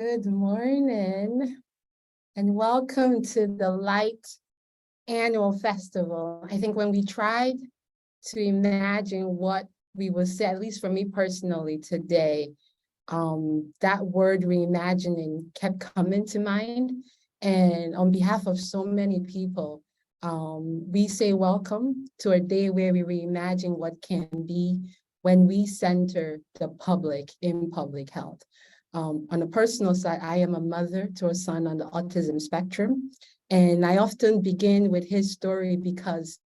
Good morning and welcome to the Light Annual Festival. I think when we tried to imagine what we would say, at least for me personally today, that word reimagining kept coming to mind. And on behalf of so many people, we say welcome to a day where we reimagine what can be when we center the public in public health. On a personal side, I am a mother to a son on the autism spectrum, and I often begin with his story because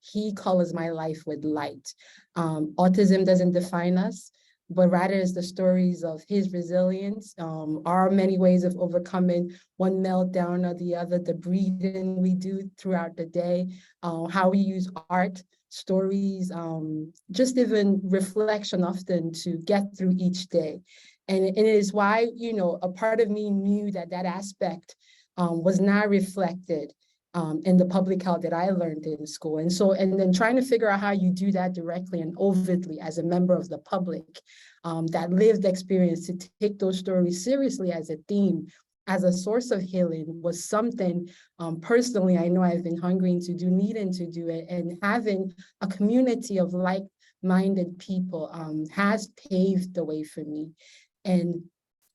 he colors my life with light. Autism doesn't define us, but rather is the stories of his resilience, our many ways of overcoming one meltdown or the other, the breathing we do throughout the day, how we use art, stories, just even reflection often to get through each day. And it is why, a part of me knew that aspect was not reflected in the public health that I learned in school. And then trying to figure out how you do that directly and overtly as a member of the public, that lived experience to take those stories seriously as a theme, as a source of healing was something personally I know I've been hungering to do, needing to do it, and having a community of like-minded people has paved the way for me. And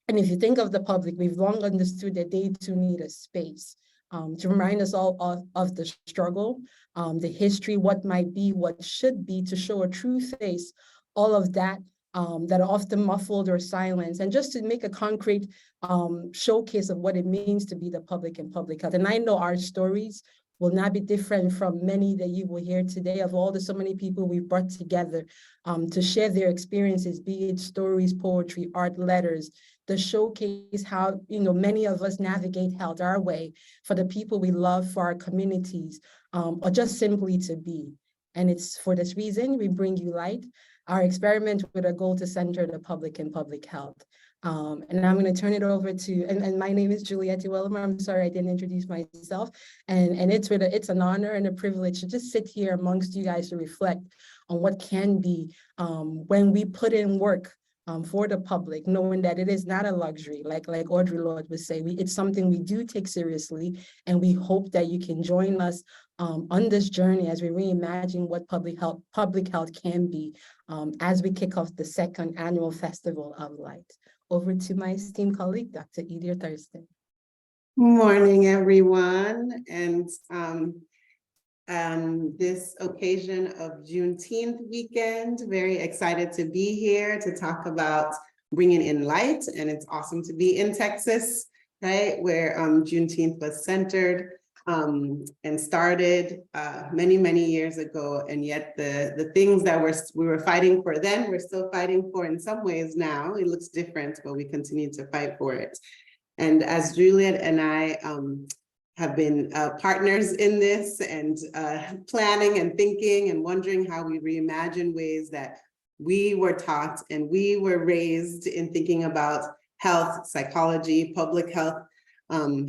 if you think of the public, we've long understood that they too need a space to remind us all of the struggle, the history, what might be, what should be, to show a true face, all of that that are often muffled or silenced, and just to make a concrete showcase of what it means to be the public in public health. And I know our stories will not be different from many that you will hear today, of all the so many people we've brought together to share their experiences, be it stories, poetry, art, letters, to showcase how many of us navigate health our way for the people we love, for our communities, or just simply to be. And it's for this reason we bring you Light, our experiment with a goal to center the public in public health. And I'm going to turn it over to, and my name is Juliet Iwelunmor. I'm sorry I didn't introduce myself. And it's an honor and a privilege to just sit here amongst you guys to reflect on what can be when we put in work for the public, knowing that it is not a luxury, like Audre Lorde would say. It's something we do take seriously, and we hope that you can join us on this journey as we reimagine what public health can be as we kick off the second annual Festival of Light. Over to my esteemed colleague, Dr. Idia Thurston. Morning, everyone. And this occasion of Juneteenth weekend, very excited to be here to talk about bringing in light. And it's awesome to be in Texas, right, where Juneteenth was centered and started many, many years ago. And yet the things that we were fighting for then, we're still fighting for in some ways now. It looks different, but we continue to fight for it. And as Juliet and I have been partners in this, and planning and thinking and wondering how we reimagine ways that we were taught and we were raised in thinking about health, psychology, public health,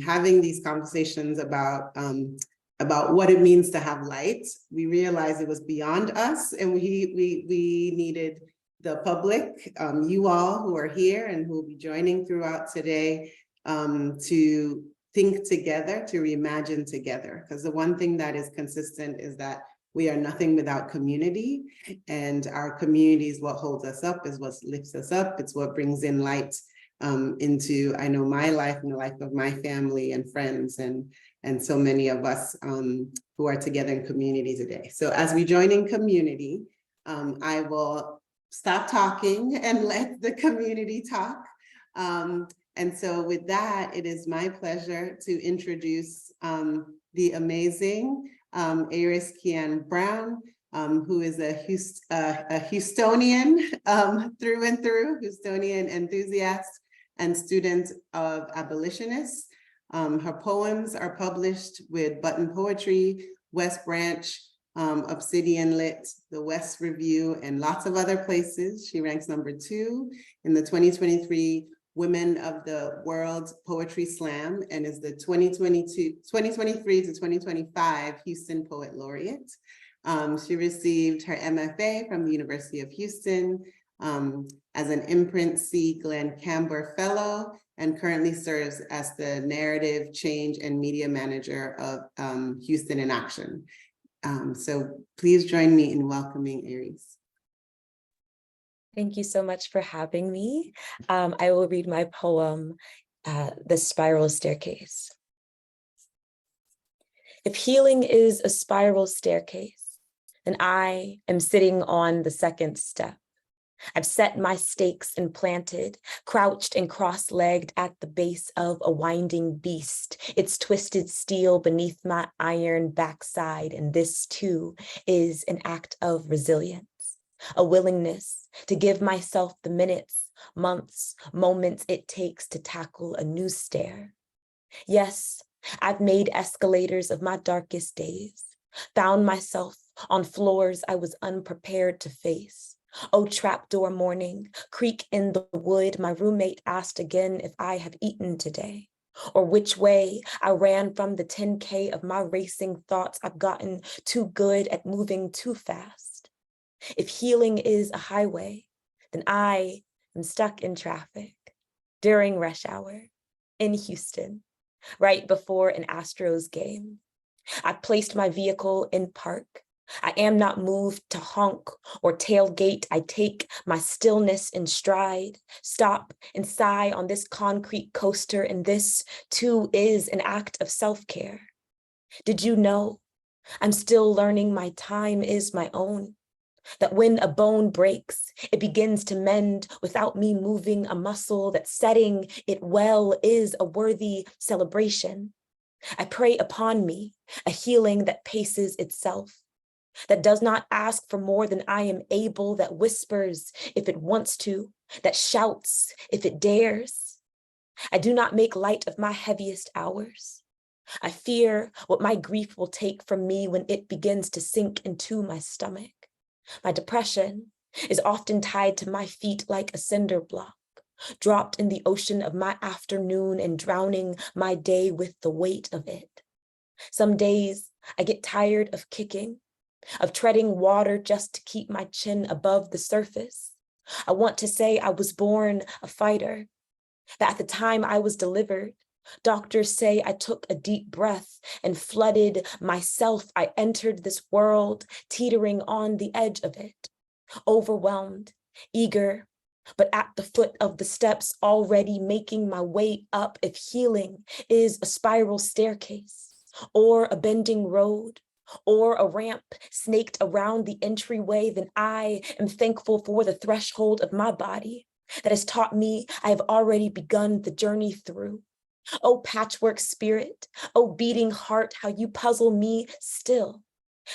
having these conversations about what it means to have light. We realized it was beyond us, and we needed the public, you all who are here and who will be joining throughout today, to think together, to reimagine together. Because the one thing that is consistent is that we are nothing without community, and our community is what holds us up, is what lifts us up. It's what brings in light into, I know, my life and the life of my family and friends, and so many of us who are together in community today. So as we join in community, I will stop talking and let the community talk. And so with that, it is my pleasure to introduce the amazing Aris Kian Brown, who is a Houstonian through and through, Houstonian enthusiast and student of abolitionists. Her poems are published with Button Poetry, West Branch, Obsidian Lit, the West Review, and lots of other places. She ranks #2 in the 2023 Women of the World Poetry Slam, and is the 2023 to 2025 Houston Poet Laureate. She received her MFA from the University of Houston as an Inprint C Cambor Fellow, and currently serves as the narrative, change, and media manager of Houston in Action. So please join me in welcoming Aris. Thank you so much for having me. I will read my poem, The Spiral Staircase. If healing is a spiral staircase, then I am sitting on the second step. I've set my stakes and planted, crouched and cross-legged at the base of a winding beast, its twisted steel beneath my iron backside, and this too is an act of resilience, a willingness to give myself the minutes, months, moments it takes to tackle a new stair. Yes, I've made escalators of my darkest days, found myself on floors I was unprepared to face. Oh, trapdoor morning, creak in the wood, my roommate asked again if I have eaten today, or which way I ran from the 10K of my racing thoughts. I've gotten too good at moving too fast. If healing is a highway, then I am stuck in traffic during rush hour in Houston, right before an Astros game. I placed my vehicle in park. I am not moved to honk or tailgate. I take my stillness in stride, stop and sigh on this concrete coaster, and this too is an act of self-care. Did you know I'm still learning my time is my own? That when a bone breaks, it begins to mend without me moving a muscle, that setting it well is a worthy celebration. I pray upon me a healing that paces itself, that does not ask for more than I am able, that whispers if it wants to, that shouts if it dares. I do not make light of my heaviest hours. I fear what my grief will take from me when it begins to sink into my stomach. My depression is often tied to my feet like a cinder block, dropped in the ocean of my afternoon and drowning my day with the weight of it. Some days I get tired of kicking, of treading water just to keep my chin above the surface. I want to say I was born a fighter, that at the time I was delivered, doctors say I took a deep breath and flooded myself. I entered this world teetering on the edge of it, overwhelmed, eager, but at the foot of the steps already making my way up. If healing is a spiral staircase or a bending road, or a ramp snaked around the entryway, then I am thankful for the threshold of my body that has taught me I have already begun the journey through. Oh, patchwork spirit, oh, beating heart, how you puzzle me still,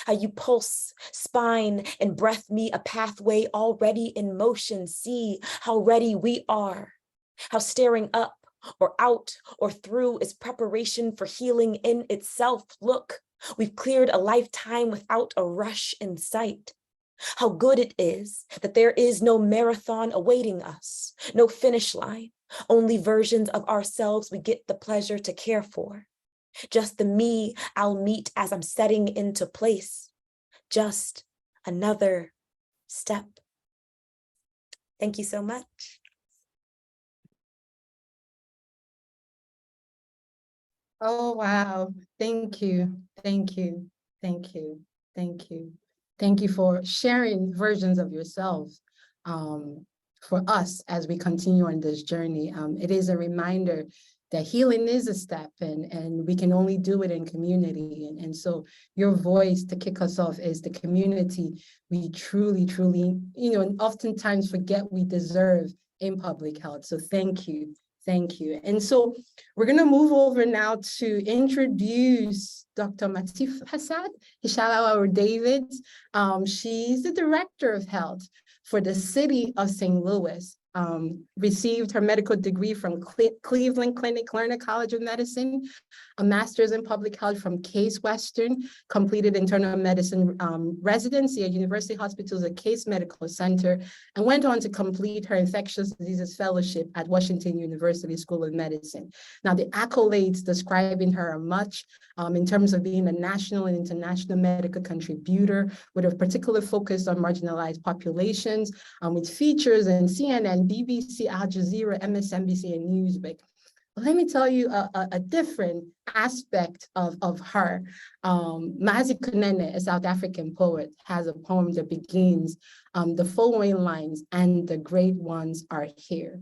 how you pulse, spine, and breath me a pathway already in motion. See how ready we are, how staring up or out or through is preparation for healing in itself. Look, we've cleared a lifetime without a rush in sight. How good it is that there is no marathon awaiting us, no finish line, only versions of ourselves we get the pleasure to care for. Just the me I'll meet as I'm setting into place. Just another step. Thank you so much. Oh, wow. Thank you. Thank you. Thank you. Thank you. Thank you for sharing versions of yourself for us as we continue on this journey. It is a reminder that healing is a step and we can only do it in community. And so your voice to kick us off is the community we truly, truly, and oftentimes forget we deserve in public health. So thank you. Thank you. And so we're going to move over now to introduce Dr. Matifadza Hlatshwayo Davis. She's the Director of Health for the City of St. Louis. Received her medical degree from Cleveland Clinic Lerner College of Medicine, a master's in public health from Case Western, completed internal medicine residency at University Hospitals at Case Medical Center, and went on to complete her infectious diseases fellowship at Washington University School of Medicine. Now, the accolades describing her are much in terms of being a national and international medical contributor with a particular focus on marginalized populations, with features in CNN, BBC, Al Jazeera, MSNBC, and Newsweek. Let me tell you a different aspect of her. Mazi Kunene, a South African poet, has a poem that begins the following lines, "And the great ones are here."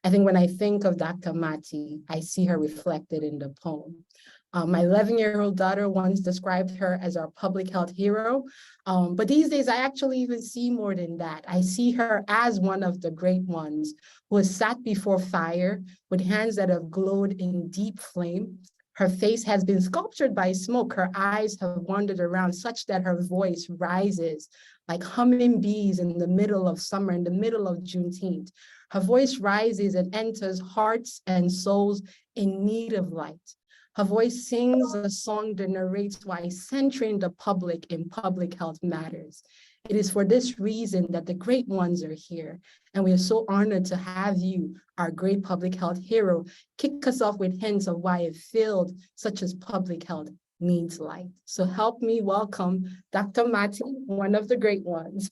I think when I think of Dr. Mati, I see her reflected in the poem. My 11-year-old daughter once described her as our public health hero, but these days I actually even see more than that. I see her as one of the great ones who has sat before fire with hands that have glowed in deep flame. Her face has been sculptured by smoke. Her eyes have wandered around such that her voice rises like humming bees in the middle of summer, in the middle of Juneteenth. Her voice rises and enters hearts and souls in need of light. Her voice sings a song that narrates why centering the public in public health matters. It is for this reason that the great ones are here. And we are so honored to have you, our great public health hero, kick us off with hints of why a field such as public health needs light. So help me welcome Dr. Mati, one of the great ones.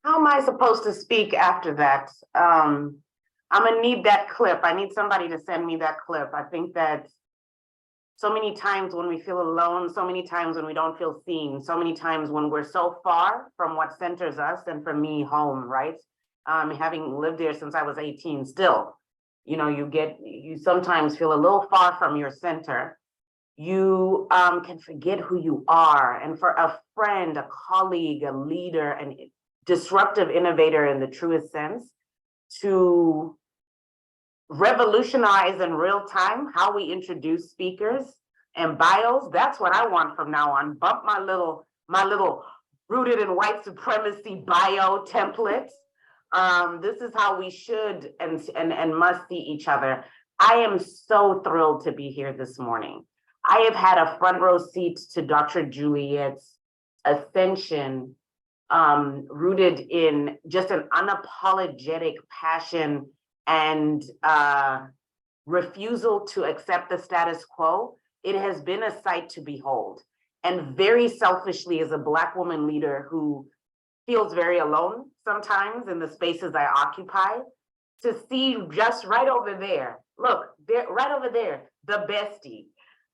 How am I supposed to speak after that? I'm gonna need that clip. I need somebody to send me that clip. I think that so many times when we feel alone, so many times when we don't feel seen, so many times when we're so far from what centers us, and for me, home, right? Having lived there since I was 18 still, you know, you sometimes feel a little far from your center. You can forget who you are. And for a friend, a colleague, a leader, and disruptive innovator in the truest sense, to revolutionize in real time how we introduce speakers and bios. That's what I want from now on. Bump my little rooted in white supremacy bio template. This is how we should and must see each other. I am so thrilled to be here this morning. I have had a front row seat to Dr. Juliet's ascension, rooted in just an unapologetic passion and refusal to accept the status quo. It has been a sight to behold. And very selfishly, as a Black woman leader who feels very alone sometimes in the spaces I occupy, to see just right over there, look, right over there, the bestie,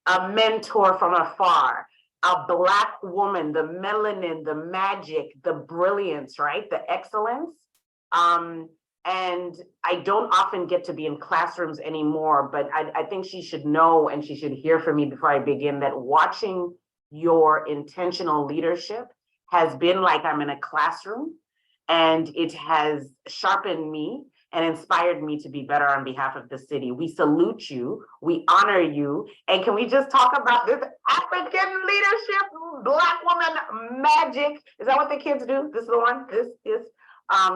a mentor from afar, a Black woman, the melanin, the magic, the brilliance, right? The excellence. And I don't often get to be in classrooms anymore, but I think she should know and she should hear from me before I begin that watching your intentional leadership has been like I'm in a classroom, and it has sharpened me and inspired me to be better on behalf of the city. We salute you, we honor you, and can we just talk about this African leadership, Black woman magic? Is that what the kids do? This is the one, this is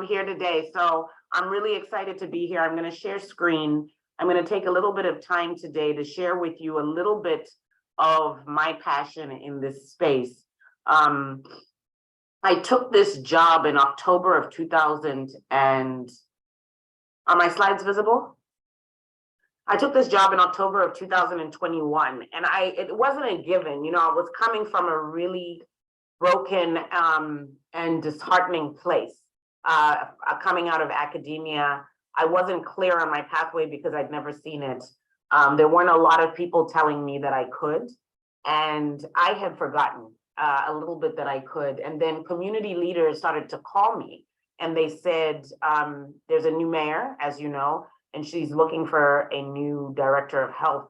here today. So I'm really excited to be here. I'm gonna share screen. I'm gonna take a little bit of time today to share with you a little bit of my passion in this space. I took this job in October of 2000 and, are my slides visible? I took this job in October of 2021, and it wasn't a given. You know, I was coming from a really broken and disheartening place. Coming out of academia, I wasn't clear on my pathway because I'd never seen it. There weren't a lot of people telling me that I could, and I had forgotten a little bit that I could. And then community leaders started to call me, and they said, there's a new mayor, as you know, and she's looking for a new director of health.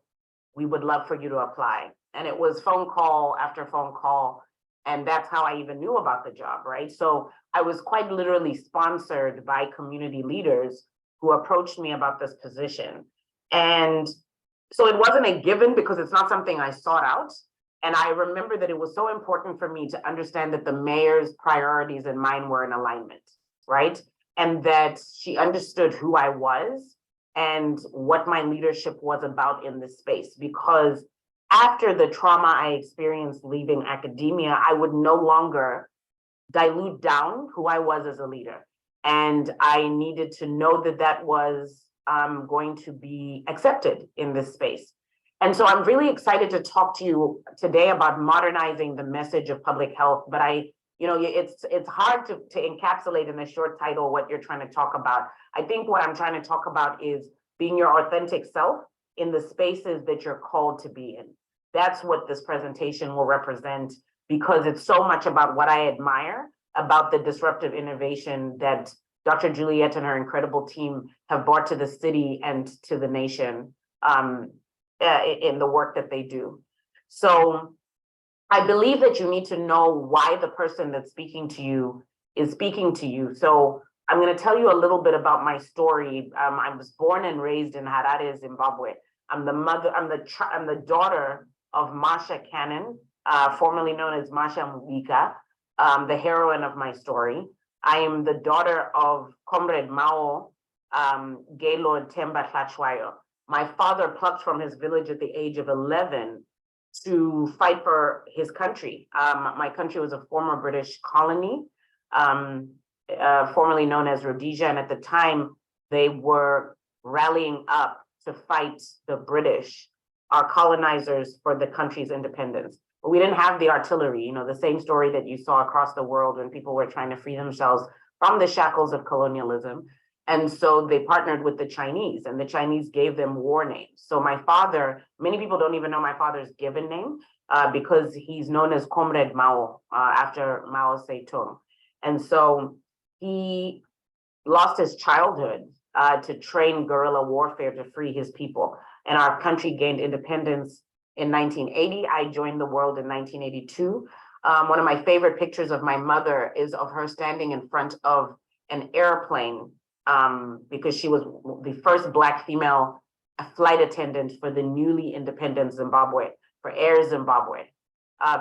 We would love for you to apply. And it was phone call after phone call. And that's how I even knew about the job, right? So I was quite literally sponsored by community leaders who approached me about this position. And so it wasn't a given because it's not something I sought out. And I remember that it was so important for me to understand that the mayor's priorities and mine were in alignment, right? And that she understood who I was and what my leadership was about in this space. Because after the trauma I experienced leaving academia, I would no longer dilute down who I was as a leader. And I needed to know that that was going to be accepted in this space. And so I'm really excited to talk to you today about modernizing the message of public health. But it's hard to encapsulate in a short title what you're trying to talk about. I think what I'm trying to talk about is being your authentic self in the spaces that you're called to be in. That's what this presentation will represent, because it's so much about what I admire about the disruptive innovation that Dr. Juliet and her incredible team have brought to the city and to the nation in the work that they do. So I believe that you need to know why the person that's speaking to you is speaking to you. So I'm going to tell you a little bit about my story. I was born and raised in Harare, Zimbabwe. I'm the daughter of Masha Cannon, formerly known as Masha Mubika, the heroine of my story. I am the daughter of Comrade Mao, Gaylord Themba Hlatshwayo. My father plucked from his village at the age of 11 to fight for his country. My country was a former British colony, formerly known as Rhodesia, and at the time they were rallying up to fight the British, our colonizers, for the country's independence. But we didn't have the artillery, you know, the same story that you saw across the world when people were trying to free themselves from the shackles of colonialism. And so they partnered with the Chinese, and the Chinese gave them war names. So my father, many people don't even know my father's given name because he's known as Comrade Mao, after Mao Zedong. And so he lost his childhood to train guerrilla warfare to free his people. And our country gained independence in 1980. I joined the world in 1982. One of my favorite pictures of my mother is of her standing in front of an airplane because she was the first Black female flight attendant for the newly independent Zimbabwe, for Air Zimbabwe,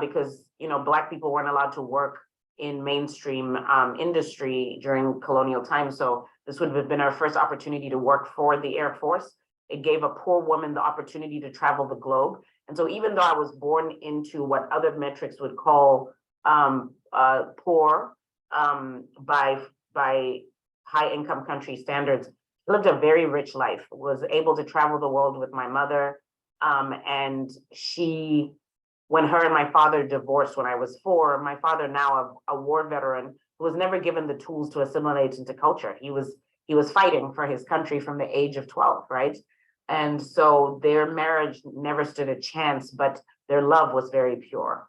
because, you know, Black people weren't allowed to work in mainstream industry during colonial times. So this would have been our first opportunity to work for the Air Force. It gave a poor woman the opportunity to travel the globe. And so even though I was born into what other metrics would call poor by high income country standards, lived a very rich life, was able to travel the world with my mother. And she, when her and my father divorced when I was 4, my father, now a war veteran, who was never given the tools to assimilate into culture. He was fighting for his country from the age of 12, right? And so their marriage never stood a chance, but their love was very pure.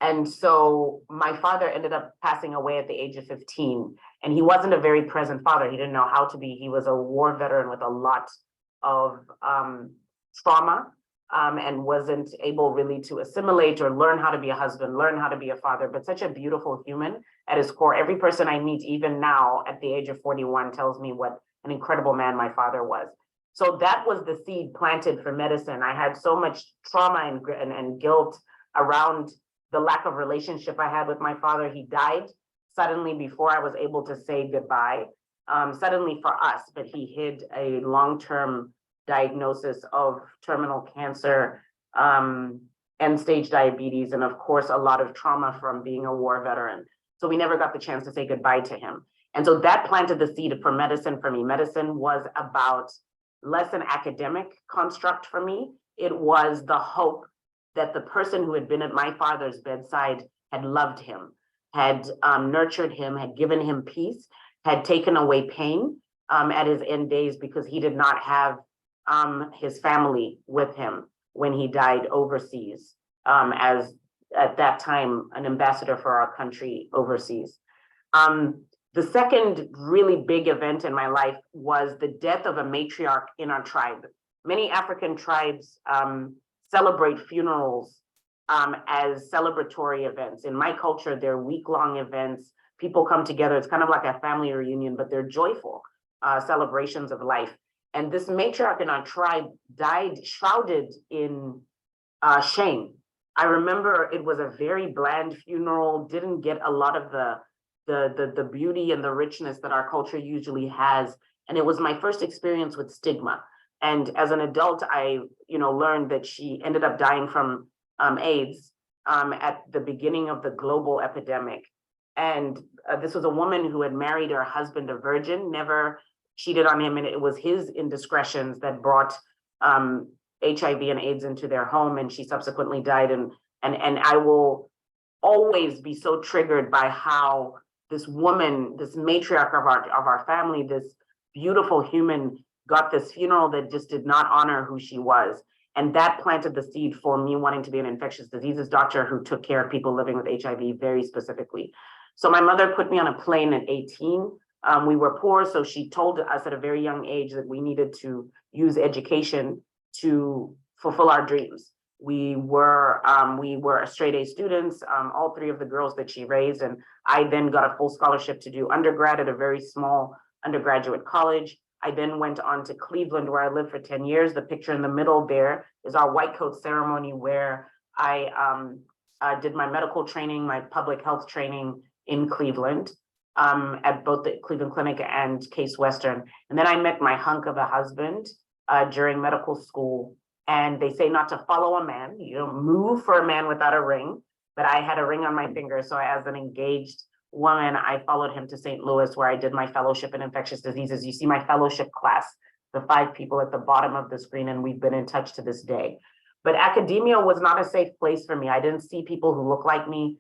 And so my father ended up passing away at the age of 15, and he wasn't a very present father. He didn't know how to be. He was a war veteran with a lot of trauma, and wasn't able really to assimilate or learn how to be a husband, learn how to be a father, but such a beautiful human at his core. Every person I meet, even now at the age of 41, tells me what an incredible man my father was. So that was the seed planted for medicine. I had so much trauma and guilt around the lack of relationship I had with my father. He died suddenly before I was able to say goodbye, suddenly for us, but he hid a long-term diagnosis of terminal cancer, end-stage diabetes, and of course, a lot of trauma from being a war veteran. So we never got the chance to say goodbye to him. And so that planted the seed for medicine for me. Medicine was about less an academic construct for me. It was the hope that the person who had been at my father's bedside had loved him, had nurtured him, had given him peace, had taken away pain at his end days, because he did not have his family with him when he died overseas, as at that time an ambassador for our country overseas. The second really big event in my life was the death of a matriarch in our tribe. Many African tribes celebrate funerals as celebratory events. In my culture, they're week-long events. People come together. It's kind of like a family reunion, but they're joyful celebrations of life. And this matriarch in our tribe died shrouded in shame. I remember it was a very bland funeral, didn't get a lot of the beauty and the richness that our culture usually has. And it was my first experience with stigma. And as an adult, I learned that she ended up dying from AIDS at the beginning of the global epidemic. And this was a woman who had married her husband, a virgin, never cheated on him. And it was his indiscretions that brought HIV and AIDS into their home. And she subsequently died. And I will always be so triggered by how this woman, this matriarch of our family, this beautiful human, got this funeral that just did not honor who she was. And that planted the seed for me wanting to be an infectious diseases doctor who took care of people living with HIV very specifically. So my mother put me on a plane at 18. We were poor, so she told us at a very young age that we needed to use education to fulfill our dreams. We were straight A students, all three of the girls that she raised, and I then got a full scholarship to do undergrad at a very small undergraduate college. I then went on to Cleveland, where I lived for 10 years. The picture in the middle there is our white coat ceremony, where I did my medical training, my public health training in Cleveland, at both the Cleveland Clinic and Case Western. And then I met my hunk of a husband during medical school. And they say not to follow a man. You don't move for a man without a ring. But I had a ring on my finger. So as an engaged woman, I followed him to St. Louis, where I did my fellowship in infectious diseases. You see my fellowship class, the 5 people at the bottom of the screen, and we've been in touch to this day. But academia was not a safe place for me. I didn't see people who look like me.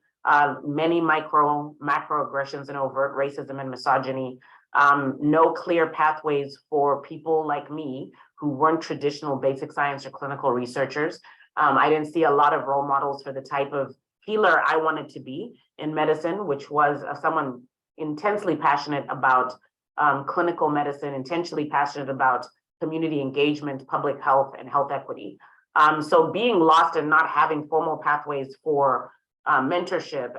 Many macroaggressions and overt racism and misogyny. No clear pathways for people like me who weren't traditional basic science or clinical researchers. I didn't see a lot of role models for the type of healer I wanted to be in medicine, which was someone intensely passionate about clinical medicine, intensely passionate about community engagement, public health, and health equity. So being lost and not having formal pathways for mentorship,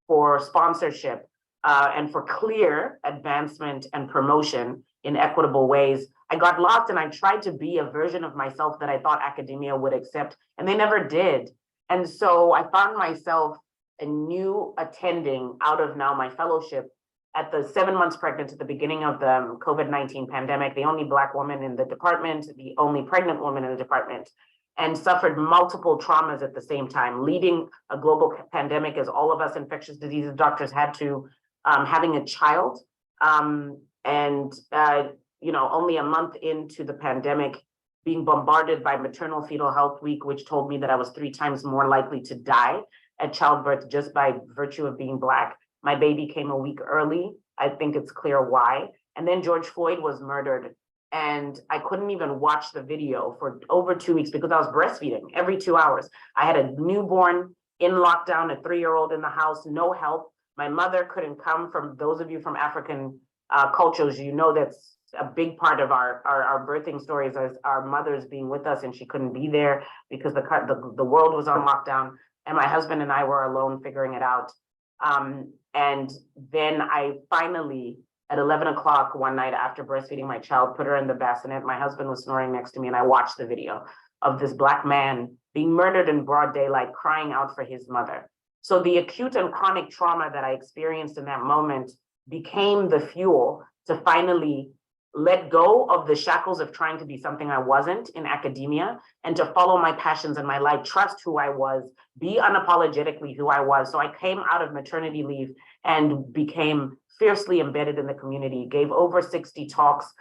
for sponsorship, and for clear advancement and promotion in equitable ways, I got lost, and I tried to be a version of myself that I thought academia would accept, and they never did. And so I found myself a new attending out of now my fellowship at the 7 months pregnant at the beginning of the COVID-19 pandemic, the only Black woman in the department, the only pregnant woman in the department, and suffered multiple traumas at the same time, leading a global pandemic as all of us infectious diseases doctors had to, having a child, only a month into the pandemic, being bombarded by Maternal Fetal Health Week, which told me that I was 3 times more likely to die at childbirth just by virtue of being Black. My baby came a week early. I think it's clear why. And then George Floyd was murdered. And I couldn't even watch the video for over 2 weeks because I was breastfeeding every 2 hours. I had a newborn in lockdown, a 3-year-old in the house, no help. My mother couldn't come. From those of you from African cultures, you know that's a big part of our birthing stories as our mothers being with us, and she couldn't be there because the world was on lockdown, and my husband and I were alone figuring it out. And then I finally, at 11 o'clock one night after breastfeeding my child, put her in the bassinet. My husband was snoring next to me, and I watched the video of this Black man being murdered in broad daylight, crying out for his mother. So the acute and chronic trauma that I experienced in that moment became the fuel to finally let go of the shackles of trying to be something I wasn't in academia, and to follow my passions and my light, trust who I was, be unapologetically who I was. So I came out of maternity leave and became fiercely embedded in the community, gave over 60 talks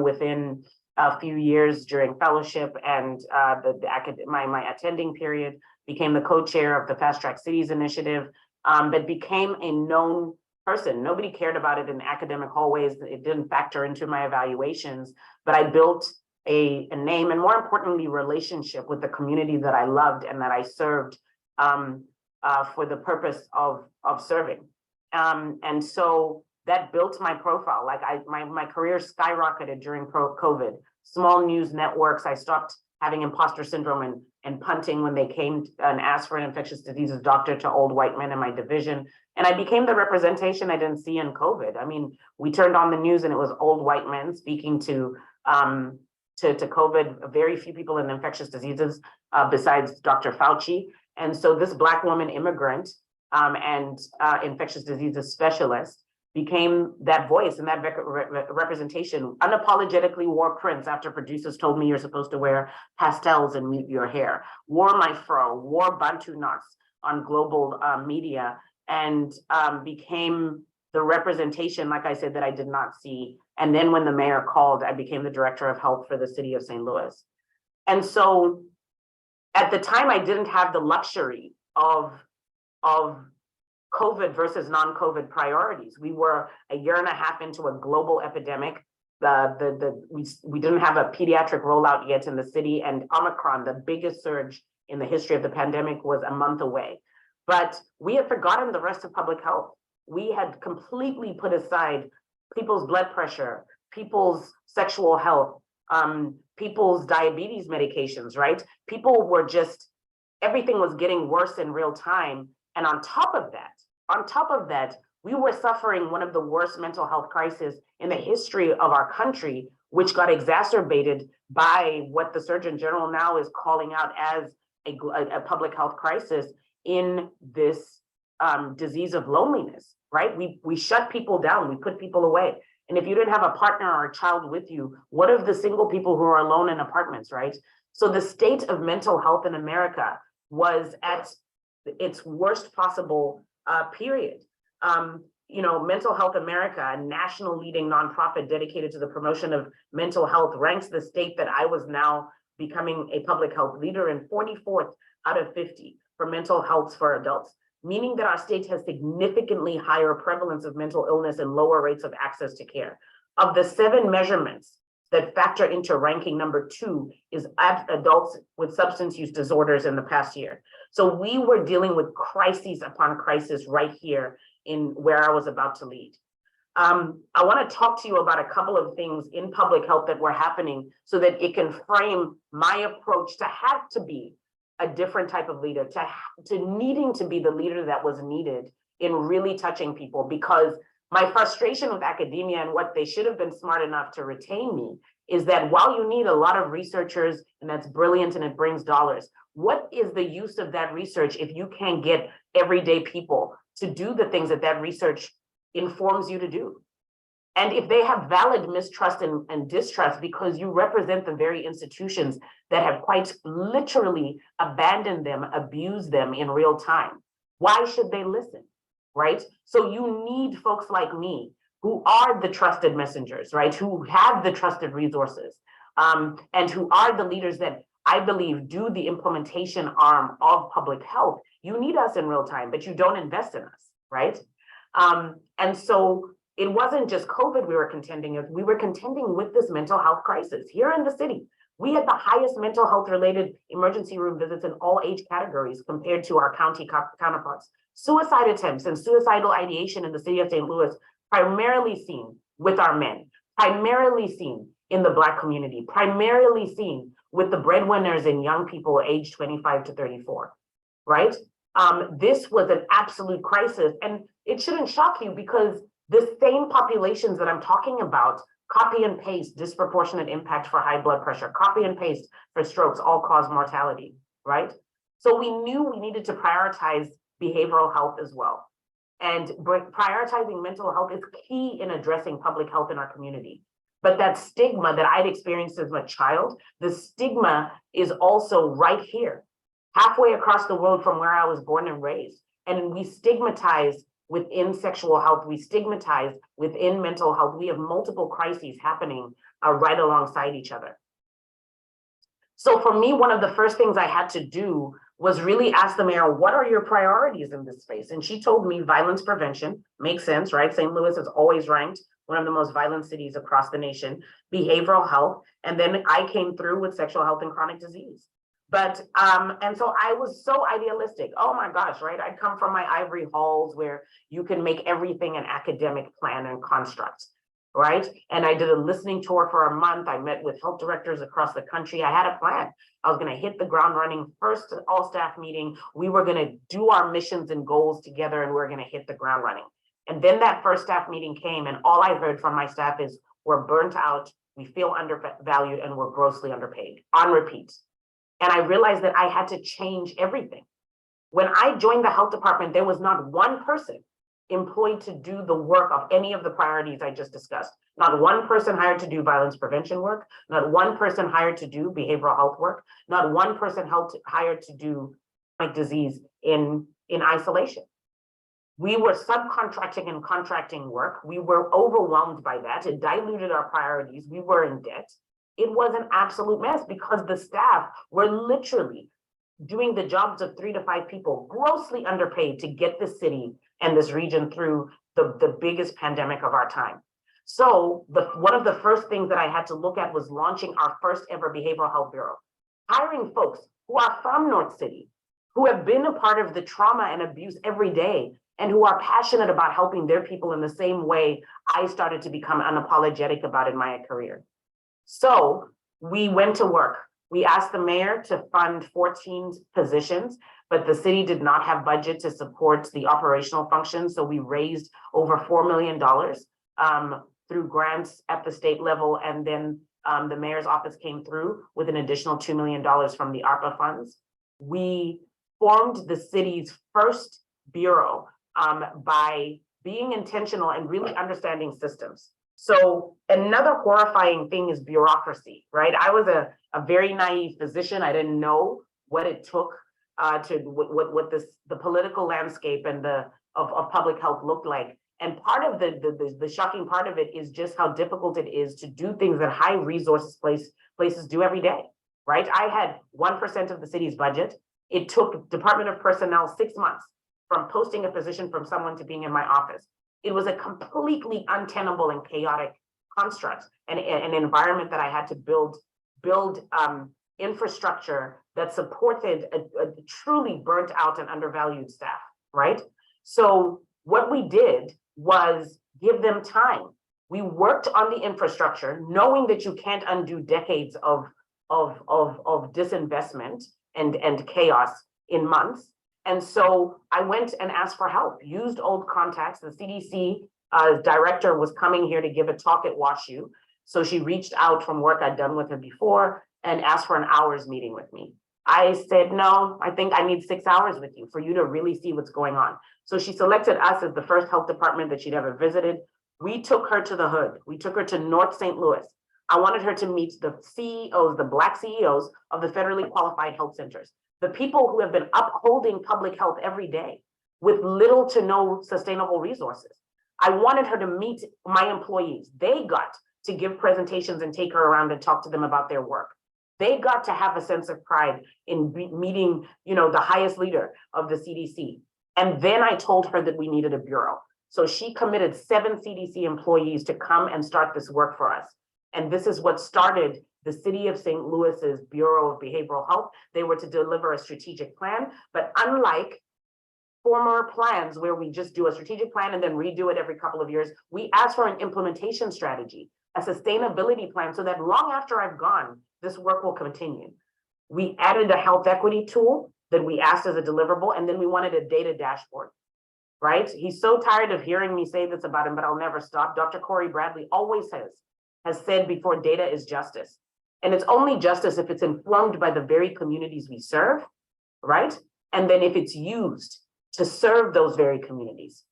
within a few years during fellowship and my attending period, became the co-chair of the Fast Track Cities Initiative, but became a known person. Nobody cared about it in academic hallways. It didn't factor into my evaluations, but I built a name, and more importantly, relationship with the community that I loved and that I served for the purpose of serving. And so that built my profile. Like my career skyrocketed during COVID. Small news networks, I stopped having imposter syndrome and punting when they came and asked for an infectious diseases doctor to old white men in my division. And I became the representation I didn't see in COVID. I mean, we turned on the news and it was old white men speaking to COVID, very few people in infectious diseases besides Dr. Fauci. And so this Black woman immigrant and infectious diseases specialist became that voice and that representation. Unapologetically wore prints after producers told me you're supposed to wear pastels and mute your hair. Wore my fro, wore Bantu knots on global media, and became the representation, like I said, that I did not see. And then when the mayor called, I became the director of health for the city of St. Louis. And so at the time, I didn't have the luxury of COVID versus non-COVID priorities. We were a year and a half into a global epidemic. we didn't have a pediatric rollout yet in the city, and Omicron, the biggest surge in the history of the pandemic, was a month away. But we had forgotten the rest of public health. We had completely put aside people's blood pressure, people's sexual health, people's diabetes medications, right? People were just, everything was getting worse in real time. And on top of that, we were suffering one of the worst mental health crises in the history of our country, which got exacerbated by what the Surgeon General now is calling out as a public health crisis in this disease of loneliness, right? We shut people down, we put people away. And if you didn't have a partner or a child with you, what of the single people who are alone in apartments, right? So the state of mental health in America was at its worst possible period. Mental Health America, a national leading nonprofit dedicated to the promotion of mental health, ranks the state that I was now becoming a public health leader in 44th out of 50 for mental health for adults, meaning that our state has significantly higher prevalence of mental illness and lower rates of access to care. Of the 7 measurements that factor into ranking number 2 is adults with substance use disorders in the past year. So we were dealing with crises upon crisis right here in where I was about to lead. I want to talk to you about a couple of things in public health that were happening so that it can frame my approach to have to be a different type of leader, to needing to be the leader that was needed in really touching people, because my frustration with academia and what they should have been smart enough to retain me is that while you need a lot of researchers, and that's brilliant and it brings dollars, what is the use of that research if you can't get everyday people to do the things that that research informs you to do? And if they have valid mistrust and distrust because you represent the very institutions that have quite literally abandoned them, abused them in real time, why should they listen, right? So you need folks like me who are the trusted messengers, right? Who have the trusted resources, and who are the leaders that I believe do the implementation arm of public health. You need us in real time, but you don't invest in us, right? And so it wasn't just COVID we were contending with. We were contending with this mental health crisis here in the city. We had the highest mental health related emergency room visits in all age categories compared to our county counterparts. Suicide attempts and suicidal ideation in the city of St. Louis, primarily seen with our men, primarily seen in the Black community, primarily seen with the breadwinners and young people aged 25 to 34, right? This was an absolute crisis, and it shouldn't shock you because the same populations that I'm talking about, copy and paste disproportionate impact for high blood pressure, copy and paste for strokes, all cause mortality, right? So we knew we needed to prioritize behavioral health as well. And prioritizing mental health is key in addressing public health in our community. But that stigma that I'd experienced as a child, the stigma is also right here, halfway across the world from where I was born and raised. And we stigmatize within sexual health, we stigmatize within mental health. We have multiple crises happening right alongside each other. So for me, one of the first things I had to do was really ask the mayor, what are your priorities in this space? And she told me violence prevention, makes sense, right? St. Louis is always ranked one of the most violent cities across the nation, behavioral health, and then I came through with sexual health and chronic disease. But, and so I was so idealistic. Oh my gosh, right? I come from my ivory halls where you can make everything an academic plan and construct, right? And I did a listening tour for a month. I met with health directors across the country. I had a plan. I was gonna hit the ground running. First all staff meeting, we were gonna do our missions and goals together and we're gonna hit the ground running. And then that first staff meeting came and all I heard from my staff is, we're burnt out, we feel undervalued, and we're grossly underpaid, on repeat. And I realized that I had to change everything. When I joined the health department, there was not one person employed to do the work of any of the priorities I just discussed. Not one person hired to do violence prevention work, not one person hired to do behavioral health work, not one person hired to do chronic disease in isolation. We were subcontracting and contracting work. We were overwhelmed by that. It diluted our priorities. We were in debt. It was an absolute mess because the staff were literally doing the jobs of 3 to 5 people, grossly underpaid to get this city and this region through the biggest pandemic of our time. So one of the first things that I had to look at was launching our first ever behavioral health bureau, hiring folks who are from North City, who have been a part of the trauma and abuse every day, and who are passionate about helping their people in the same way I started to become unapologetic about in my career. So we went to work. We asked the mayor to fund 14 positions, but the city did not have budget to support the operational functions. So we raised over $4 million through grants at the state level. And then the mayor's office came through with an additional $2 million from the ARPA funds. We formed the city's first bureau by being intentional and really understanding systems. So another horrifying thing is bureaucracy, right? I was a very naive physician. I didn't know what it took what the political landscape and of public health looked like. And part of the shocking part of it is just how difficult it is to do things that high resources places do every day, right? I had 1% of the city's budget. It took Department of Personnel 6 months from posting a position from someone to being in my office. It was a completely untenable and chaotic construct and an environment that I had to build infrastructure that supported a truly burnt out and undervalued staff, right? So what we did was give them time. We worked on the infrastructure, knowing that you can't undo decades of disinvestment and chaos in months. And so I went and asked for help, used old contacts. The CDC director was coming here to give a talk at WashU. So she reached out from work I'd done with her before and asked for an hour's meeting with me. I said, no, I think I need 6 hours with you for you to really see what's going on. So she selected us as the first health department that she'd ever visited. We took her to the hood. We took her to North St. Louis. I wanted her to meet the CEOs, the Black CEOs of the federally qualified health centers, the people who have been upholding public health every day with little to no sustainable resources. I wanted her to meet my employees. They got to give presentations and take her around and talk to them about their work. They got to have a sense of pride in meeting, the highest leader of the CDC. And then I told her that we needed a bureau. So she committed 7 CDC employees to come and start this work for us. And this is what started the City of St. Louis's Bureau of Behavioral Health. They were to deliver a strategic plan, but unlike former plans where we just do a strategic plan and then redo it every couple of years, we asked for an implementation strategy, a sustainability plan, so that long after I've gone, this work will continue. We added a health equity tool that we asked as a deliverable, and then we wanted a data dashboard, right? He's so tired of hearing me say this about him, but I'll never stop. Dr. Corey Bradley always has said before, data is justice. And it's only justice if it's informed by the very communities we serve, right? And then if it's used to serve those very communities.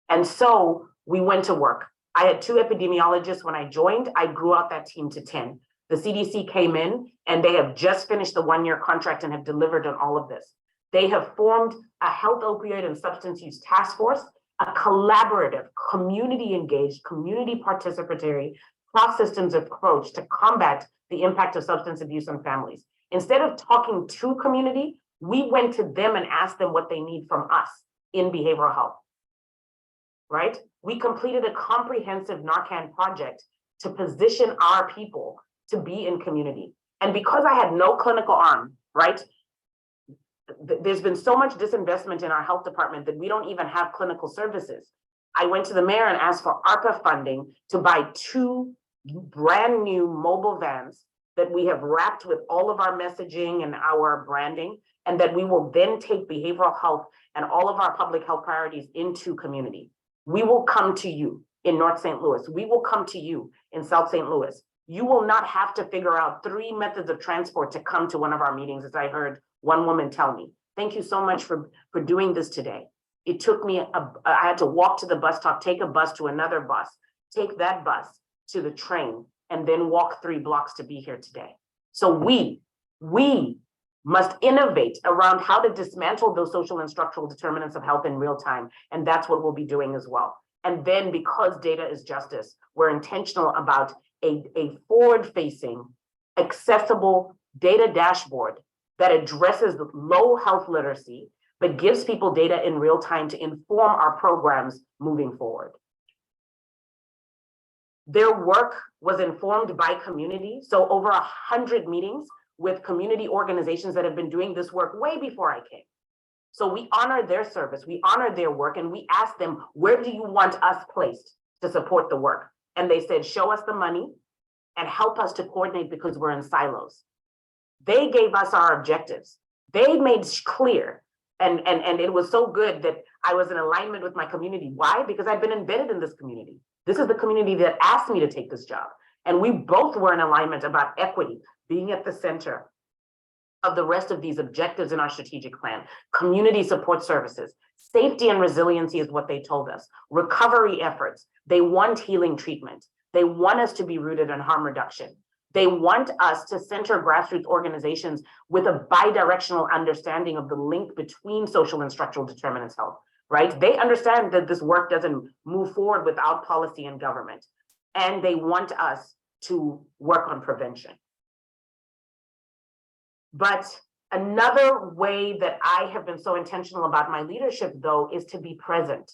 And so we went to work. I had 2 epidemiologists when I joined. I grew out that team to 10. The CDC came in and they have just finished the 1-year contract and have delivered on all of this. They have formed a health opioid and substance use task force, a collaborative, community engaged, community participatory cross systems approach to combat the impact of substance abuse on families. Instead of talking to community, we went to them and asked them what they need from us in behavioral health, right? We completed a comprehensive Narcan project to position our people to be in community. And because I had no clinical arm, right? There's been so much disinvestment in our health department that we don't even have clinical services. I went to the mayor and asked for ARPA funding to buy 2 brand new mobile vans that we have wrapped with all of our messaging and our branding, and that we will then take behavioral health and all of our public health priorities into community. We will come to you in North St. Louis. We will come to you in South St. Louis. You will not have to figure out 3 methods of transport to come to one of our meetings, as I heard one woman tell me. Thank you so much for doing this today. It took me, I had to walk to the bus stop, take a bus to another bus, take that bus to the train, and then walk 3 blocks to be here today. So we must innovate around how to dismantle those social and structural determinants of health in real time. And that's what we'll be doing as well. And then because data is justice, we're intentional about a forward-facing, accessible data dashboard that addresses the low health literacy, but gives people data in real time to inform our programs moving forward. Their work was informed by community. So over 100 meetings with community organizations that have been doing this work way before I came. So we honor their service, we honor their work, and we asked them, where do you want us placed to support the work? And they said, show us the money and help us to coordinate because we're in silos. They gave us our objectives. They made clear, and it was so good that I was in alignment with my community. Why? Because I've been embedded in this community. This is the community that asked me to take this job. And we both were in alignment about equity being at the center of the rest of these objectives in our strategic plan. Community support services, safety and resiliency is what they told us. Recovery efforts, they want healing treatment. They want us to be rooted in harm reduction. They want us to center grassroots organizations with a bidirectional understanding of the link between social and structural determinants of health, right? They understand that this work doesn't move forward without policy and government. And they want us to work on prevention. But another way that I have been so intentional about my leadership, though, is to be present,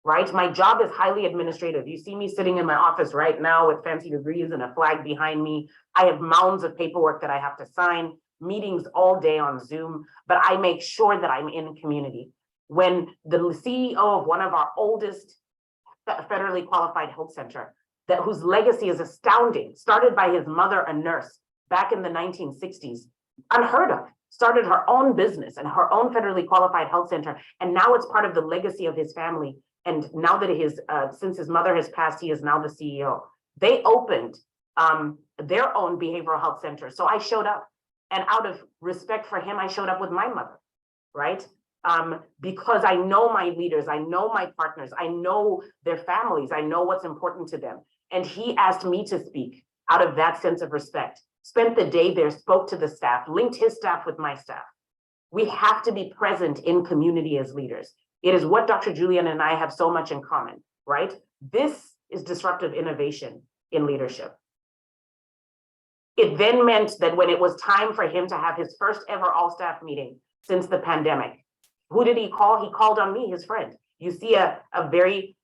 right? My job is highly administrative. You see me sitting in my office right now with fancy degrees and a flag behind me. I have mounds of paperwork that I have to sign, meetings all day on Zoom, but I make sure that I'm in community. When the CEO of one of our oldest federally qualified health center, whose legacy is astounding, started by his mother, a nurse, back in the 1960s, unheard of, started her own business and her own federally qualified health center. And now it's part of the legacy of his family. And now that since his mother has passed, he is now the CEO. They opened their own behavioral health center. So I showed up, and out of respect for him, I showed up with my mother, right? Because I know my leaders, I know my partners, I know their families, I know what's important to them. And he asked me to speak out of that sense of respect. Spent the day there, spoke to the staff, linked his staff with my staff. We have to be present in community as leaders. It is what Dr. Julian and I have so much in common, right? This is disruptive innovation in leadership. It then meant that when it was time for him to have his first ever all-staff meeting since the pandemic, who did he call? He called on me, his friend. You see a very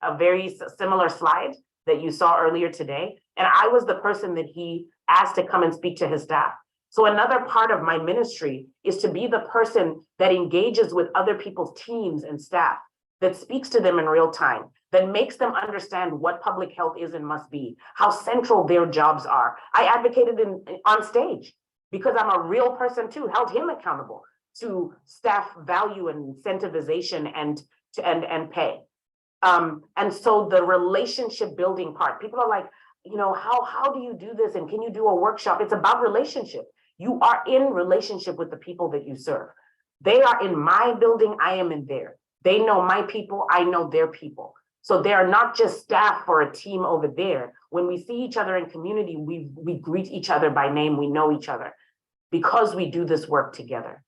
similar slide that you saw earlier today. And I was the person that he asked to come and speak to his staff. So another part of my ministry is to be the person that engages with other people's teams and staff, that speaks to them in real time, that makes them understand what public health is and must be, how central their jobs are. I advocated on stage because I'm a real person too, held him accountable to staff value and incentivization and pay. And so the relationship building part, people are like, you know, how do you do this? And can you do a workshop? It's about relationship. You are in relationship with the people that you serve. They are in my building, I am in there. They know my people, I know their people. So they are not just staff for a team over there. When we see each other in community, we greet each other by name, we know each other because we do this work together.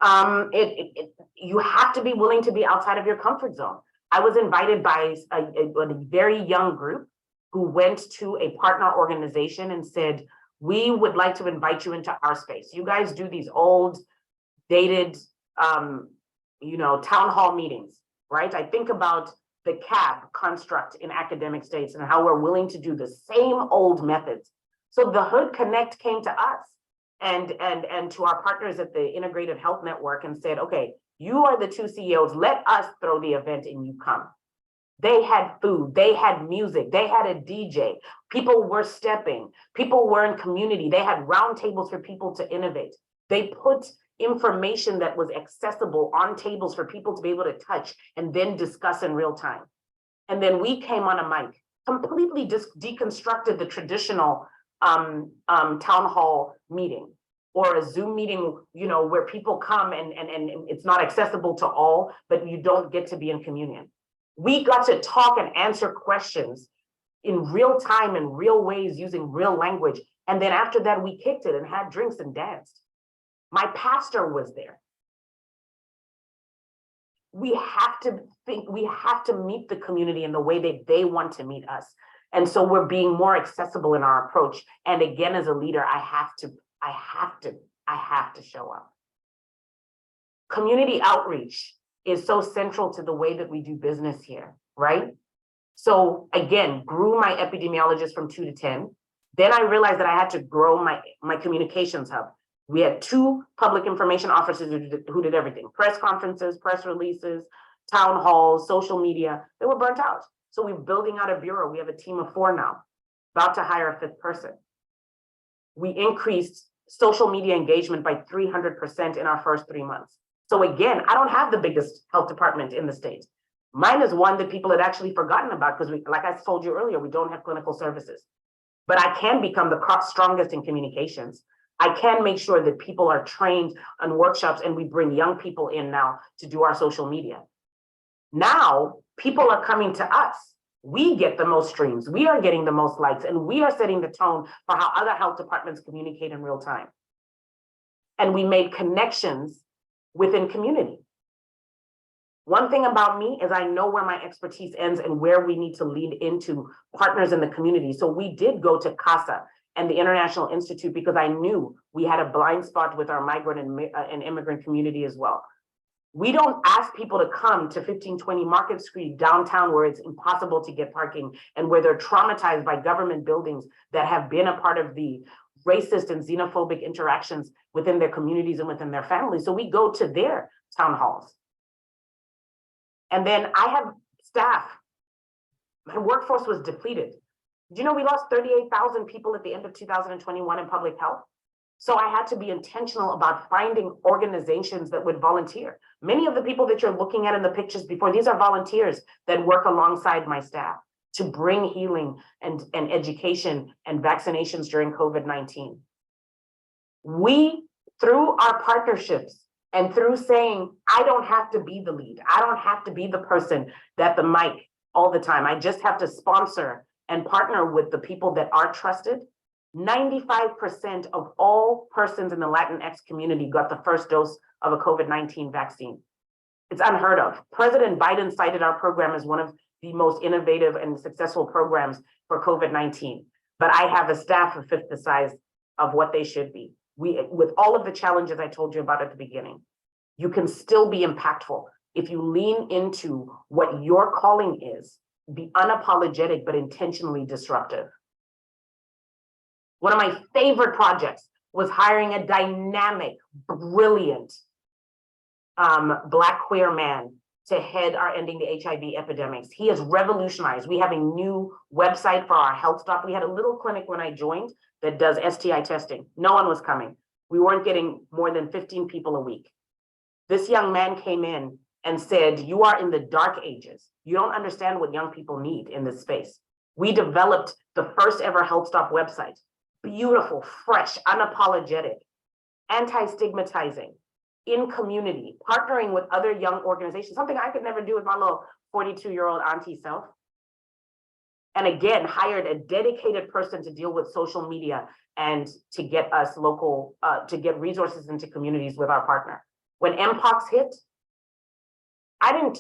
You have to be willing to be outside of your comfort zone. I was invited by a very young group who went to a partner organization and said, we would like to invite you into our space. You guys do these old, dated, town hall meetings, right? I think about the CAB construct in academic states and how we're willing to do the same old methods. So the Hood Connect came to us and to our partners at the Integrative Health Network and said, okay, you are the two CEOs, let us throw the event and you come. They had food, they had music, they had a DJ, people were stepping, people were in community, they had roundtables for people to innovate. They put information that was accessible on tables for people to be able to touch and then discuss in real time. And then we came on a mic, completely deconstructed the traditional town hall meeting or a Zoom meeting, where people come and it's not accessible to all, but you don't get to be in communion. We got to talk and answer questions in real time, in real ways, using real language. And then after that, we kicked it and had drinks and danced. My pastor was there. We have to meet the community in the way that they want to meet us. And so we're being more accessible in our approach. And again, as a leader, I have to show up. Community outreach is so central to the way that we do business here, right? So again, grew my epidemiologist from 2 to 10. Then I realized that I had to grow my communications hub. We had 2 public information officers who did everything: press conferences, press releases, town halls, social media. They were burnt out. So we're building out a bureau. We have a team of 4 now, about to hire a 5th person. We increased social media engagement by 300% in our first 3 months. So again, I don't have the biggest health department in the state. Mine is one that people had actually forgotten about because we, like I told you earlier, we don't have clinical services. But I can become the strongest in communications. I can make sure that people are trained on workshops, and we bring young people in now to do our social media. Now, people are coming to us. We get the most streams, we are getting the most likes, and we are setting the tone for how other health departments communicate in real time. And we made connections within community. One thing about me is I know where my expertise ends and where we need to lead into partners in the community. So we did go to CASA and the International Institute because I knew we had a blind spot with our migrant and immigrant community as well. We don't ask people to come to 1520 Market Street downtown where it's impossible to get parking and where they're traumatized by government buildings that have been a part of the racist and xenophobic interactions within their communities and within their families. So we go to their town halls. And then I have staff. My workforce was depleted. Do you know we lost 38,000 people at the end of 2021 in public health? So I had to be intentional about finding organizations that would volunteer. Many of the people that you're looking at in the pictures before, these are volunteers that work alongside my staff to bring healing and education and vaccinations during COVID-19. We, through our partnerships and through saying, I don't have to be the lead, I don't have to be the person at the mic all the time, I just have to sponsor and partner with the people that are trusted. 95% of all persons in the Latinx community got the first dose of a COVID-19 vaccine. It's unheard of. President Biden cited our program as one of the most innovative and successful programs for COVID-19. But I have a staff of 5th the size of what they should be. With all of the challenges I told you about at the beginning, you can still be impactful if you lean into what your calling is, be unapologetic but intentionally disruptive. One of my favorite projects was hiring a dynamic, brilliant Black queer man to head our Ending the HIV Epidemics. He has revolutionized. We have a new website for our health stop. We had a little clinic when I joined that does STI testing. No one was coming. We weren't getting more than 15 people a week. This young man came in and said, you are in the dark ages. You don't understand what young people need in this space. We developed the first ever health stop website. Beautiful, fresh, unapologetic, anti-stigmatizing, in community, partnering with other young organizations, something I could never do with my little 42-year-old auntie self. And again, hired a dedicated person to deal with social media and to get us local, to get resources into communities with our partner. When MPOX hit, I didn't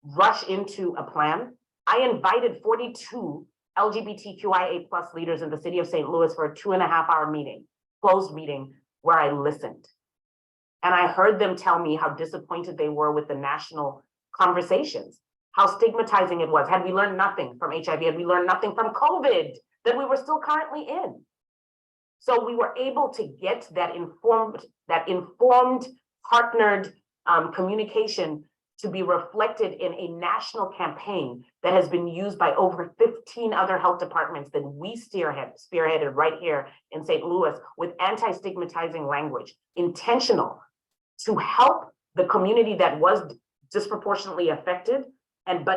rush into a plan. I invited 42 LGBTQIA+ leaders in the city of St. Louis for a 2.5-hour meeting, closed meeting, where I listened. And I heard them tell me how disappointed they were with the national conversations, how stigmatizing it was. Had we learned nothing from HIV? Had we learned nothing from COVID that we were still currently in? So we were able to get that informed, partnered communication to be reflected in a national campaign that has been used by over 15 other health departments that we spearheaded right here in St. Louis with anti-stigmatizing language, intentional to help the community that was disproportionately affected and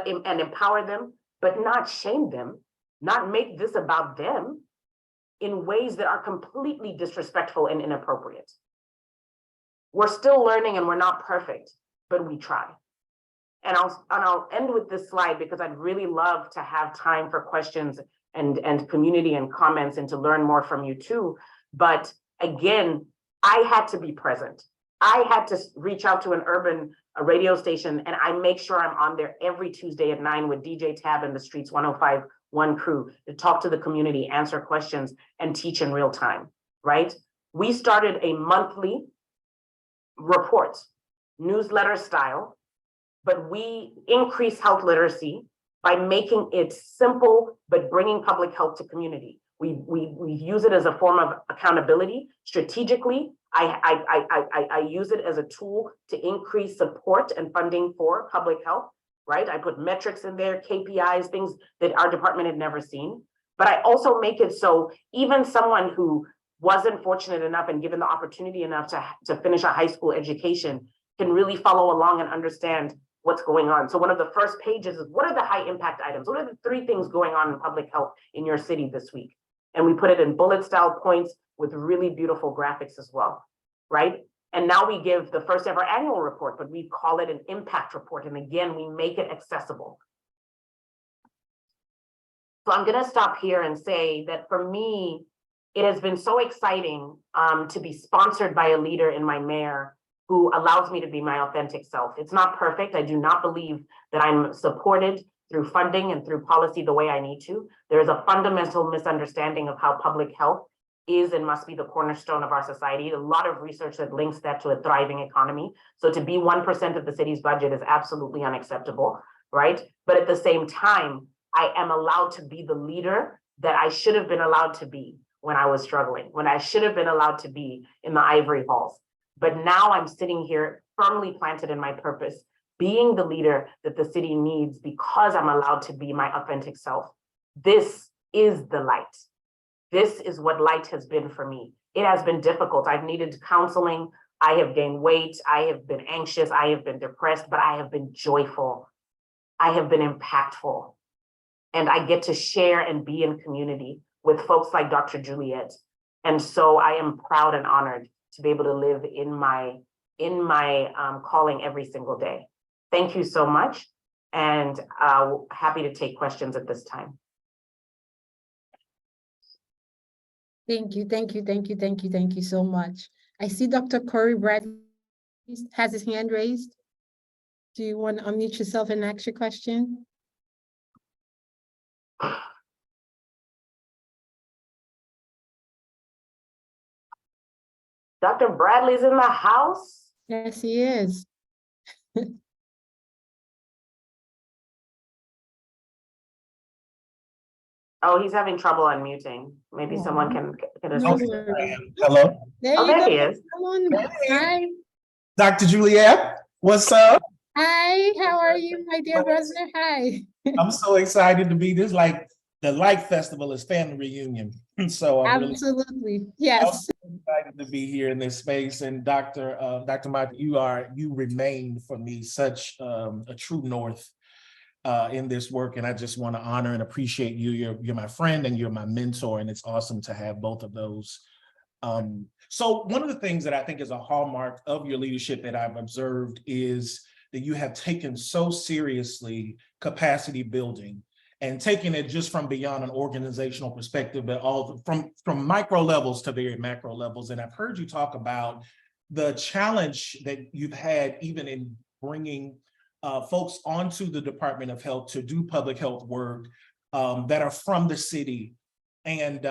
empower them, but not shame them, not make this about them in ways that are completely disrespectful and inappropriate. We're still learning and we're not perfect, but we try. And I'll end with this slide because I'd really love to have time for questions and community and comments and to learn more from you too. But again, I had to be present. I had to reach out to an urban radio station, and I make sure I'm on there every Tuesday at 9 with DJ Tab and the Streets 105.1 crew to talk to the community, answer questions, and teach in real time, right? We started a monthly report, newsletter style, but we increase health literacy by making it simple, but bringing public health to community. We use it as a form of accountability. Strategically, I use it as a tool to increase support and funding for public health, right? I put metrics in there, KPIs, things that our department had never seen. But I also make it so even someone who wasn't fortunate enough and given the opportunity enough to finish a high school education can really follow along and understand what's going on. So one of the first pages is, what are the high impact items? What are the 3 things going on in public health in your city this week? And we put it in bullet style points with really beautiful graphics as well, right? And now we give the first ever annual report, but we call it an impact report. And again, we make it accessible. So I'm gonna stop here and say that for me, it has been so exciting to be sponsored by a leader in my mayor who allows me to be my authentic self. It's not perfect. I do not believe that I'm supported through funding and through policy the way I need to. There is a fundamental misunderstanding of how public health is and must be the cornerstone of our society. A lot of research that links that to a thriving economy. So to be 1% of the city's budget is absolutely unacceptable, right? But at the same time, I am allowed to be the leader that I should have been allowed to be when I was struggling, when I should have been allowed to be in the ivory halls. But now I'm sitting here firmly planted in my purpose, being the leader that the city needs because I'm allowed to be my authentic self. This is the light. This is what light has been for me. It has been difficult. I've needed counseling. I have gained weight. I have been anxious. I have been depressed, but I have been joyful. I have been impactful. And I get to share and be in community with folks like Dr. Juliet. And so I am proud and honored to be able to live in my calling every single day. Thank you so much. And happy to take questions at this time. Thank you so much. I see Dr. Corey Bradley has his hand raised. Do you want to unmute yourself and ask your question? Dr. Bradley's in the house? Yes, he is. Oh, he's having trouble unmuting. Maybe someone can No assist. worries. Hello, There Oh, you there go. he is. Come on. Hi. Dr. Juliet. What's up? Hi, how are you, my dear brother? Hi. I'm so excited to be this. Like the Light Festival is family reunion, so I'm really Absolutely. Yes. excited to be here in this space. And Dr. Mata, you remain for me such a true north in this work, and I just want to honor and appreciate you. You're my friend and you're my mentor, and it's awesome to have both of those. So one of the things that I think is a hallmark of your leadership that I've observed is that you have taken so seriously capacity building and taking it just from beyond an organizational perspective, but all from micro levels to very macro levels. And I've heard you talk about the challenge that you've had even in bringing folks onto the Department of Health to do public health work that are from the city. And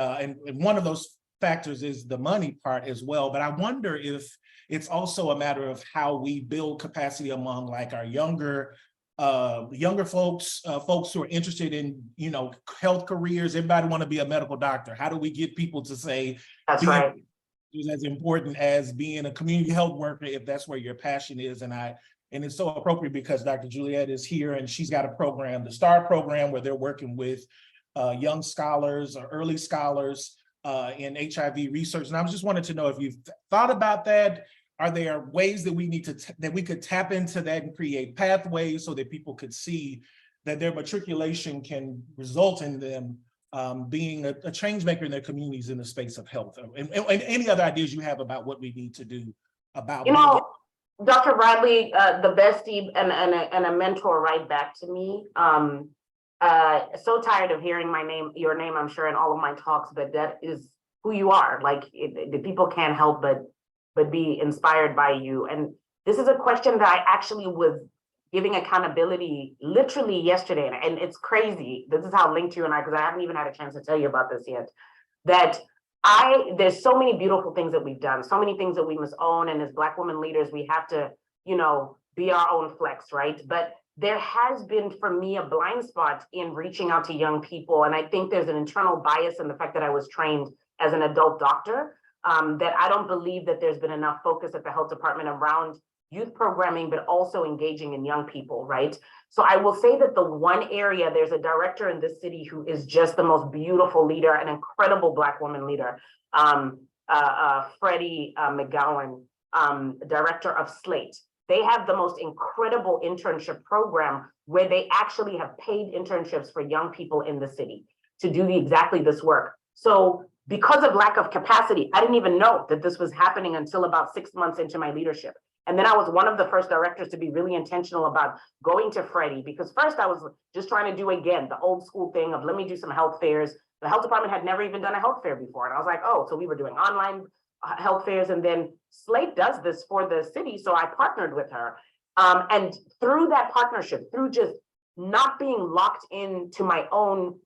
one of those factors is the money part as well. But I wonder if it's also a matter of how we build capacity among like our younger folks, folks who are interested in, health careers. Everybody want to be a medical doctor. How do we get people to say That's right. is as important as being a community health worker if that's where your passion is? And it's so appropriate because Dr. Juliet is here and she's got a program, the STAR program, where they're working with young scholars or early scholars in HIV research. And I just wanted to know if you've thought about that. Are there ways that we need that we could tap into that and create pathways so that people could see that their matriculation can result in them being a change maker in their communities in the space of health? And any other ideas you have about what we need to do about Dr. Bradley, the bestie and a mentor right back to me. So tired of hearing your name, I'm sure, in all of my talks, but that is who you are. Like the people can't help but be inspired by you. And this is a question that I actually was giving accountability literally yesterday. And it's crazy. This is how linked you and I, because I haven't even had a chance to tell you about this yet, that there's so many beautiful things that we've done, so many things that we must own. And as Black women leaders, we have to, be our own flex, right? But there has been for me a blind spot in reaching out to young people. And I think there's an internal bias in the fact that I was trained as an adult doctor, that I don't believe that there's been enough focus at the health department around youth programming, but also engaging in young people, right? So I will say that the one area, there's a director in this city who is just the most beautiful leader, an incredible Black woman leader, Freddie McGowan, director of Slate. They have the most incredible internship program where they actually have paid internships for young people in the city to do exactly this work. So because of lack of capacity, I didn't even know that this was happening until about 6 months into my leadership. And then I was one of the first directors to be really intentional about going to Freddie, because first I was just trying to do, again, the old school thing of let me do some health fairs. The health department had never even done a health fair before. And I was like, oh, so we were doing online health fairs. And then Slate does this for the city. So I partnered with her. And through that partnership, through just not being locked into my own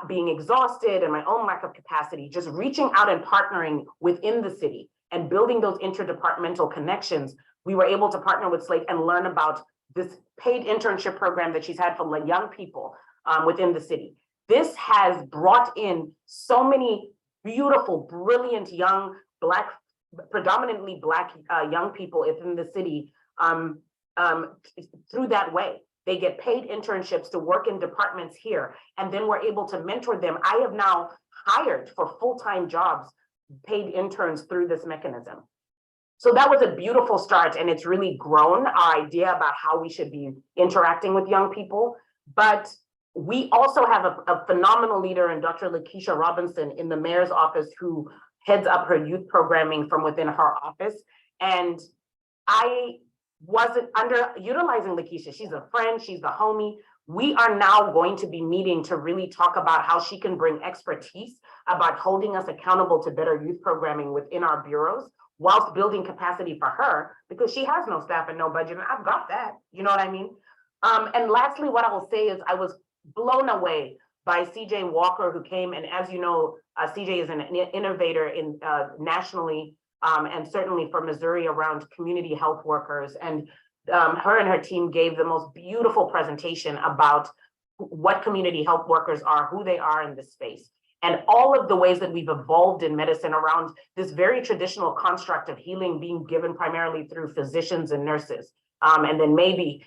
being exhausted and my own lack of capacity, just reaching out and partnering within the city and building those interdepartmental connections, we were able to partner with Slate and learn about this paid internship program that she's had for young people within the city. This has brought in so many beautiful, brilliant young Black, predominantly Black young people within the city through that way. They get paid internships to work in departments here, and then we're able to mentor them. I have now hired for full-time jobs, paid interns through this mechanism. So that was a beautiful start, and it's really grown our idea about how we should be interacting with young people. But we also have a phenomenal leader in Dr. Lakeisha Robinson in the mayor's office who heads up her youth programming from within her office. And I wasn't underutilizing Lakeisha. She's a friend, she's the homie. We are now going to be meeting to really talk about how she can bring expertise about holding us accountable to better youth programming within our bureaus, whilst building capacity for her, because she has no staff and no budget, and I've got that, you know what I mean? And lastly, what I will say is I was blown away by CJ Walker, who came, and as you know, CJ is an innovator in nationally, and certainly for Missouri around community health workers. And her and her team gave the most beautiful presentation about what community health workers are, who they are in this space, and all of the ways that we've evolved in medicine around this very traditional construct of healing being given primarily through physicians and nurses, and then maybe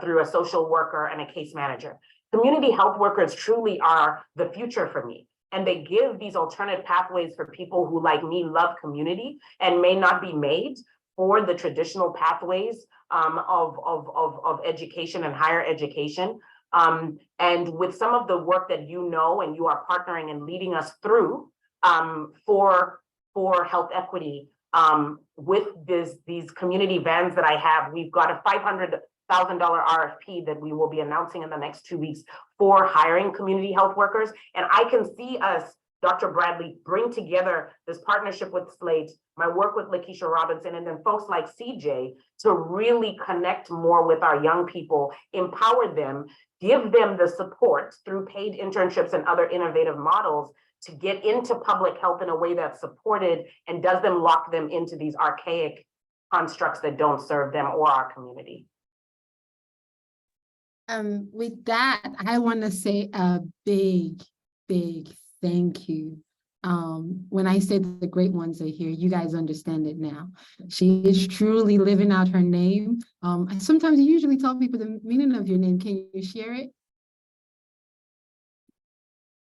through a social worker and a case manager. Community health workers truly are the future for me. And they give these alternate pathways for people who, like me, love community and may not be made for the traditional pathways of education and higher education. And with some of the work that you know and you are partnering and leading us through for health equity, with these community vans that I have, we've got a $500,000 RFP that we will be announcing in the next 2 weeks for hiring community health workers. And I can see us, Dr. Bradley, bring together this partnership with Slate, my work with Lakeisha Robinson, and then folks like CJ to really connect more with our young people, empower them, give them the support through paid internships and other innovative models to get into public health in a way that's supported and doesn't lock them into these archaic constructs that don't serve them or our community. With that, I want to say a big thank you. When I said the great ones are here, you guys understand it now. She is truly living out her name. I sometimes usually tell people the meaning of your name. Can you share it?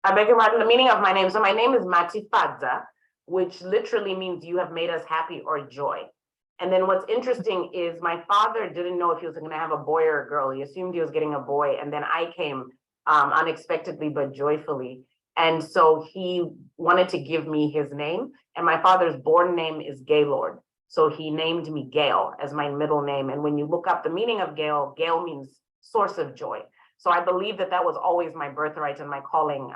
I beg your pardon, the meaning of my name. So my name is Matifadza, which literally means you have made us happy or joy. And then what's interesting is my father didn't know if he was going to have a boy or a girl. He assumed he was getting a boy. And then I came unexpectedly, but joyfully. And so he wanted to give me his name. And my father's born name is Gaylord. So he named me Gail as my middle name. And when you look up the meaning of Gail, Gail means source of joy. So I believe that was always my birthright and my calling.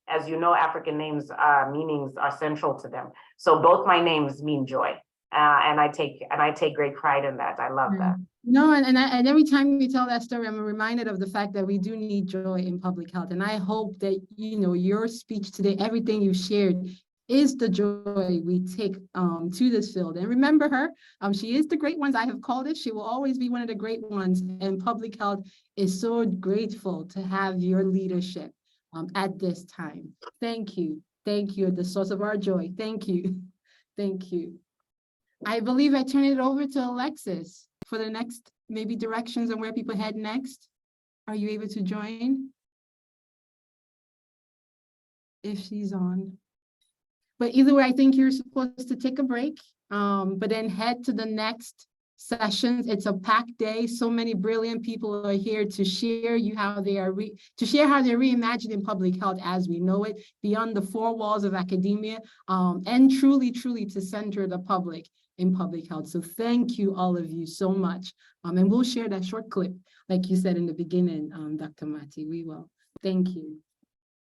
As you know, African names, meanings are central to them. So both my names mean joy. And I take great pride in that. I love that. No, and every time you tell that story, I'm reminded of the fact that we do need joy in public health. And I hope that, you know, your speech today, everything you shared, is the joy we take to this field. And remember her, she is the great ones. I have called it. She will always be one of the great ones. And public health is so grateful to have your leadership at this time. Thank you. Thank you, the source of our joy. Thank you. Thank you. I believe I turn it over to Alexis for the next maybe directions on where people head next. Are you able to join? If she's on. But either way, I think you're supposed to take a break, but then head to the next sessions. It's a packed day. So many brilliant people are here to share how they're reimagining public health as we know it, beyond the four walls of academia, and truly to center the public in public health. So thank you, all of you, so much. And we'll share that short clip, like you said in the beginning, Dr. Mati. We will. Thank you.